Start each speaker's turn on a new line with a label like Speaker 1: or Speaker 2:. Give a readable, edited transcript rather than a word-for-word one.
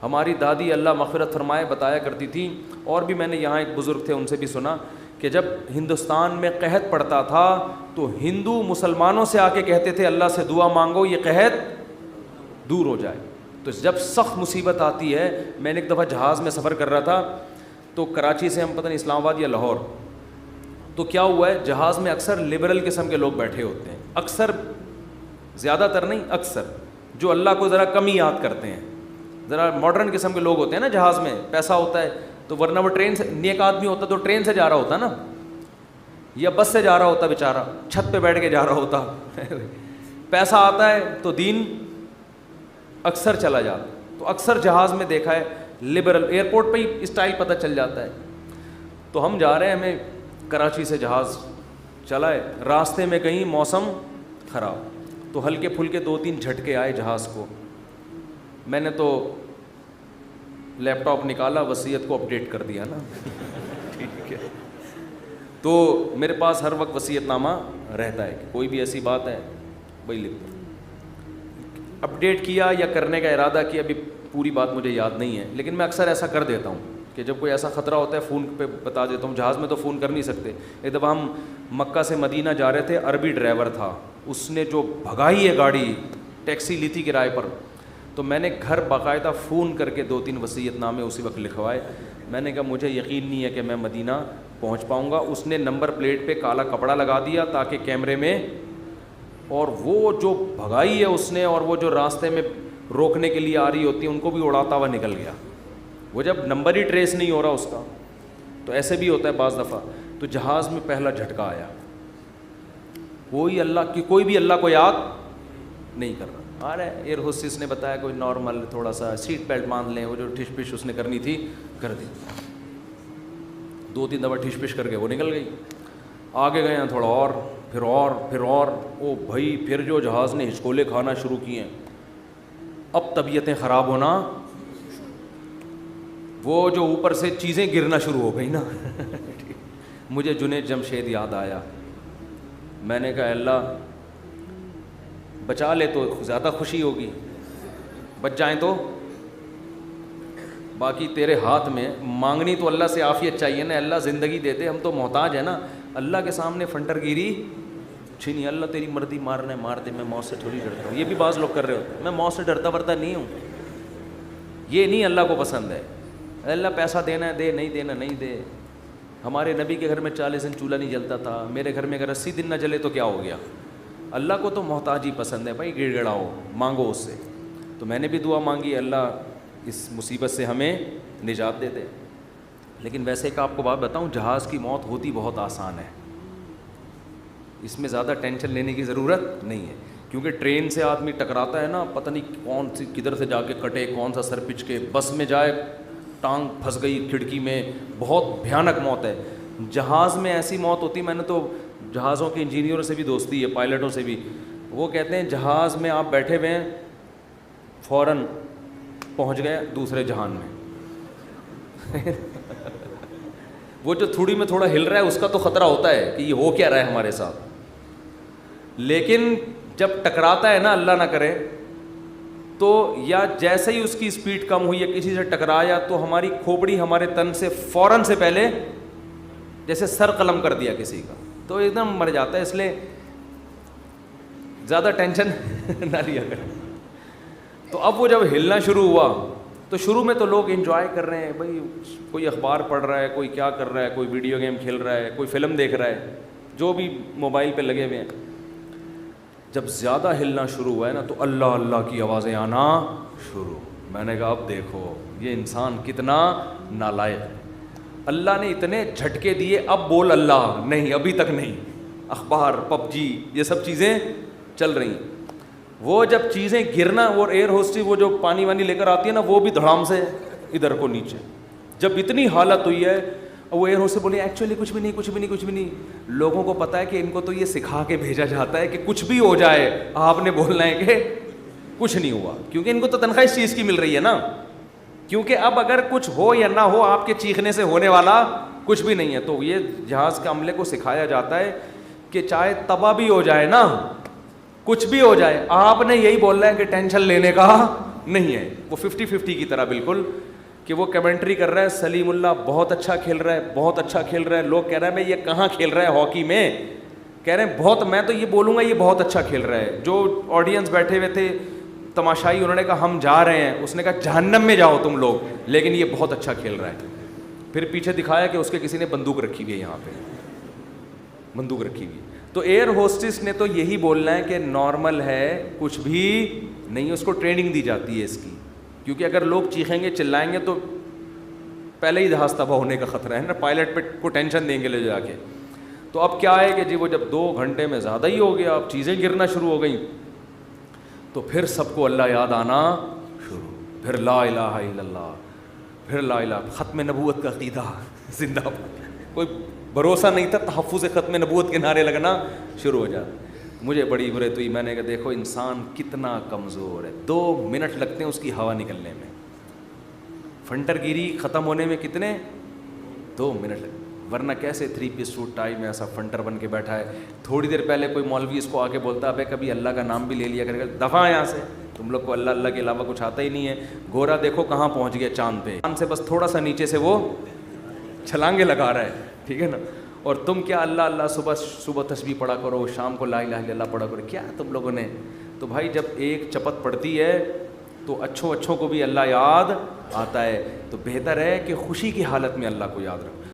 Speaker 1: ہماری دادی اللہ مغفرت فرمائے بتایا کرتی تھی، اور بھی میں نے یہاں ایک بزرگ تھے ان سے بھی سنا کہ جب ہندوستان میں قحط پڑتا تھا تو ہندو مسلمانوں سے آ کے کہتے تھے اللہ سے دعا مانگو یہ قحط دور ہو جائے. تو جب سخت مصیبت آتی ہے، میں نے ایک دفعہ جہاز میں سفر کر رہا تھا تو کراچی سے ہم پتہ نہیں اسلام آباد یا لاہور، تو کیا ہوا ہے جہاز میں اکثر لبرل قسم کے لوگ بیٹھے ہوتے ہیں، اکثر، زیادہ تر نہیں، اکثر جو اللہ کو ذرا کم ہی یاد کرتے ہیں، ذرا ماڈرن قسم کے لوگ ہوتے ہیں نا. جہاز میں پیسہ ہوتا ہے تو ورنہ وہ ٹرین سے، نیک آدمی ہوتا تو ٹرین سے جا رہا ہوتا نا، یا بس سے جا رہا ہوتا بیچارہ، چھت پہ بیٹھ کے جا رہا ہوتا. پیسہ آتا ہے تو دین اکثر چلا جاتا. تو اکثر جہاز میں دیکھا ہے لبرل، ایئرپورٹ پہ ہی اسٹائل پتہ چل جاتا ہے. تو ہم جا رہے ہیں، ہمیں کراچی سے جہاز چلا ہے، راستے میں کہیں موسم خراب، تو ہلکے پھلکے 2-3 جھٹکے آئے جہاز کو. میں نے تو لیپ ٹاپ نکالا، وصیت کو اپڈیٹ کر دیا نا. ٹھیک ہے، تو میرے پاس ہر وقت وصیت نامہ رہتا ہے کہ کوئی بھی ایسی بات ہے وہی لکھ دو. اپڈیٹ کیا یا کرنے کا ارادہ کیا، ابھی پوری بات مجھے یاد نہیں ہے، لیکن میں اکثر ایسا کر دیتا ہوں کہ جب کوئی ایسا خطرہ ہوتا ہے فون پہ بتا دیتا ہوں. جہاز میں تو فون کر نہیں سکتے. ایک دفعہ ہم مکہ سے مدینہ جا رہے تھے، عربی ڈرائیور تھا، اس نے جو بھگائی ہے گاڑی، ٹیکسی لی تھی کرائے پر، تو میں نے گھر باقاعدہ فون کر کے 2-3 وصیت نامے اسی وقت لکھوائے. میں نے کہا مجھے یقین نہیں ہے کہ میں مدینہ پہنچ پاؤں گا. اس نے نمبر پلیٹ پہ کالا کپڑا لگا دیا تاکہ کیمرے میں، اور وہ جو بھگائی ہے اس نے، اور وہ جو راستے میں روکنے کے لیے آ رہی ہوتی ہے ان کو بھی اڑاتا ہوا نکل گیا. وہ جب نمبر ہی ٹریس نہیں ہو رہا اس کا، تو ایسے بھی ہوتا ہے بعض دفعہ. تو جہاز میں پہلا جھٹکا آیا، کوئی بھی اللہ کو یاد نہیں کر رہا. رہے ایئر ہوسٹس نے بتایا کوئی نارمل تھوڑا سا سیٹ بیلٹ باندھ لیں، وہ جو ٹھش پش اس نے کرنی تھی کر دی. 2-3 دفعہ ٹھش پش کر کے وہ نکل گئی. آگے گئے ہیں تھوڑا اور، پھر اور، پھر اور، او بھائی پھر جو جہاز نے ہچکولے کھانا شروع کیے ہیں، اب طبیعتیں خراب ہونا، وہ جو اوپر سے چیزیں گرنا شروع ہو گئی نا. مجھے جنید جمشید یاد آیا. میں نے کہا اللہ بچا لے تو زیادہ خوشی ہوگی، بچ جائیں تو باقی تیرے ہاتھ میں. مانگنی تو اللہ سے عافیت چاہیے نا، اللہ زندگی دے دے، ہم تو محتاج ہیں نا. اللہ کے سامنے فنٹر گیری چھینی، اللہ تیری مرضی، مارنا ہے مار دے، میں موت سے تھوڑی ڈرتا ہوں. یہ بھی بعض لوگ کر رہے ہوتے ہیں، میں موت سے ڈرتا ورتا نہیں ہوں. یہ نہیں اللہ کو پسند ہے. اللہ پیسہ دینا ہے دے، نہیں دینا نہیں دے. ہمارے نبی کے گھر میں 40 دن چولہا نہیں جلتا تھا، میرے گھر میں اگر 80 دن نہ جلے تو کیا ہو گیا. اللہ کو تو محتاجی پسند ہے بھائی، گڑ گڑاؤ، مانگو اس سے. تو میں نے بھی دعا مانگی اللہ اس مصیبت سے ہمیں نجات دے دے. لیکن ویسے ایک آپ کو بات بتاؤں، جہاز کی موت ہوتی بہت آسان ہے، اس میں زیادہ ٹینشن لینے کی ضرورت نہیں ہے. کیونکہ ٹرین سے آدمی ٹکراتا ہے نا، پتہ نہیں کون سی کدھر سے جا کے کٹے، کون سا سر پچ کے. بس میں جائے ٹانگ پھنس گئی کھڑکی میں، بہت بھیانک موت ہے. جہاز میں ایسی موت ہوتی، میں نے تو جہازوں کے انجینئروں سے بھی دوستی ہے، پائلٹوں سے بھی. وہ کہتے ہیں جہاز میں آپ بیٹھے ہوئے ہیں، فوراً پہنچ گئے دوسرے جہان میں. وہ جو تھوڑی میں تھوڑا ہل رہا ہے اس کا تو خطرہ ہوتا ہے کہ یہ ہو کیا رہا ہے ہمارے ساتھ. لیکن جب ٹکراتا ہے نا، اللہ نہ کرے، تو یا جیسے ہی اس کی اسپیڈ کم ہوئی یا کسی سے ٹکرایا تو ہماری کھوپڑی ہمارے تن سے فوراً سے پہلے جیسے سر قلم کر دیا کسی کا، تو ایک دم مر جاتا ہے. اس لیے زیادہ ٹینشن نہ لیا کریں. تو اب وہ جب ہلنا شروع ہوا تو شروع میں تو لوگ انجوائے کر رہے ہیں بھائی، کوئی اخبار پڑھ رہا ہے، کوئی کیا کر رہا ہے، کوئی ویڈیو گیم کھیل رہا ہے، کوئی فلم دیکھ رہا ہے، جو بھی موبائل پہ لگے ہوئے ہیں. جب زیادہ ہلنا شروع ہوا ہے نا تو اللہ اللہ کی آوازیں آنا شروع. میں نے کہا اب دیکھو یہ انسان کتنا نالائق ہے. اللہ نے اتنے جھٹکے دیے، اب بول اللہ نہیں، ابھی تک نہیں. اخبار، پب جی، یہ سب چیزیں چل رہی ہیں. وہ جب چیزیں گرنا، وہ ایئر ہوسٹس وہ جو پانی وانی لے کر آتی ہے نا، وہ بھی دھڑام سے ادھر کو نیچے. جب اتنی حالت ہوئی ہے، وہ ایئر ہوسٹس بولے ایکچولی کچھ بھی نہیں، کچھ بھی نہیں، کچھ بھی نہیں. لوگوں کو پتہ ہے کہ ان کو تو یہ سکھا کے بھیجا جاتا ہے کہ کچھ بھی ہو جائے آپ نے بولنا ہے کہ کچھ نہیں ہوا، کیونکہ ان کو تو تنخواہ اس چیز کی مل رہی ہے نا. کیونکہ اب اگر کچھ ہو یا نہ ہو، آپ کے چیخنے سے ہونے والا کچھ بھی نہیں ہے. تو یہ جہاز کے عملے کو سکھایا جاتا ہے کہ چاہے تباہ بھی ہو جائے نا، کچھ بھی ہو جائے، آپ نے یہی بولنا ہے کہ ٹینشن لینے کا نہیں ہے, وہ 50-50 کی طرح بالکل, کہ وہ کمنٹری کر رہا ہے سلیم اللہ بہت اچھا کھیل رہا ہے, بہت اچھا کھیل رہا ہے, لوگ کہہ رہے ہیں میں یہ کہاں کھیل رہا ہے ہاکی میں, کہہ رہے ہیں بہت, میں تو یہ بولوں گا یہ بہت اچھا کھیل رہا ہے. جو آڈینس بیٹھے ہوئے تھے تماشائی, انہوں نے کہا ہم جا رہے ہیں, اس نے کہا جہنم میں جاؤ تم لوگ, لیکن یہ بہت اچھا کھیل رہا ہے. پھر پیچھے دکھایا کہ اس کے کسی نے بندوق رکھی ہوئی ہے, یہاں پہ بندوق رکھی ہوئی. تو ایئر ہوسٹس نے تو یہی بولنا ہے کہ نارمل ہے, کچھ بھی نہیں, اس کو ٹریننگ دی جاتی ہے اس کی, کیونکہ اگر لوگ چیخیں گے چلائیں گے تو پہلے ہی جہاز تباہ ہونے کا خطرہ ہے نا, پائلٹ پہ کو ٹینشن دیں گے لے جا کے. تو اب کیا ہے کہ جی وہ جب 2 گھنٹے میں زیادہ ہی ہو گیا, اب چیزیں گرنا شروع ہو گئیں, تو پھر سب کو اللہ یاد آنا شروع, پھر لا الہ الا اللہ, پھر لا الہ, ختم نبوت کا عقیدہ زندہ باد, کوئی بھروسہ نہیں تھا, تحفظ ختم نبوت کے نعرے لگنا شروع ہو جاتا. مجھے بڑی عبرت ہوئی, میں نے کہا دیکھو انسان کتنا کمزور ہے, 2 منٹ لگتے ہیں اس کی ہوا نکلنے میں, فنٹر گیری ختم ہونے میں کتنے 2 منٹ, ورنہ کیسے 3 پیس سوٹ ٹائی میں ایسا فنٹر بن کے بیٹھا ہے. تھوڑی دیر پہلے کوئی مولوی اس کو آ کے بولتا ابے کبھی اللہ کا نام بھی لے لیا کرے گا, دفعہ یہاں سے, تم لوگ کو اللہ اللہ کے علاوہ کچھ آتا ہی نہیں ہے. گورا دیکھو کہاں پہنچ گیا چاند پہ, چاند سے بس تھوڑا سا نیچے سے وہ چھلانگے لگا رہا ہے, ٹھیک ہے نا, اور تم کیا اللہ اللہ صبح تسبیح پڑھا کرو, شام کو لا الہ الا اللہ پڑھا کرو, کیا تم لوگوں نے. تو بھائی جب ایک چپت پڑتی ہے تو اچھوں کو بھی اللہ یاد آتا ہے, تو بہتر ہے کہ خوشی کی حالت میں اللہ کو یاد رکھو.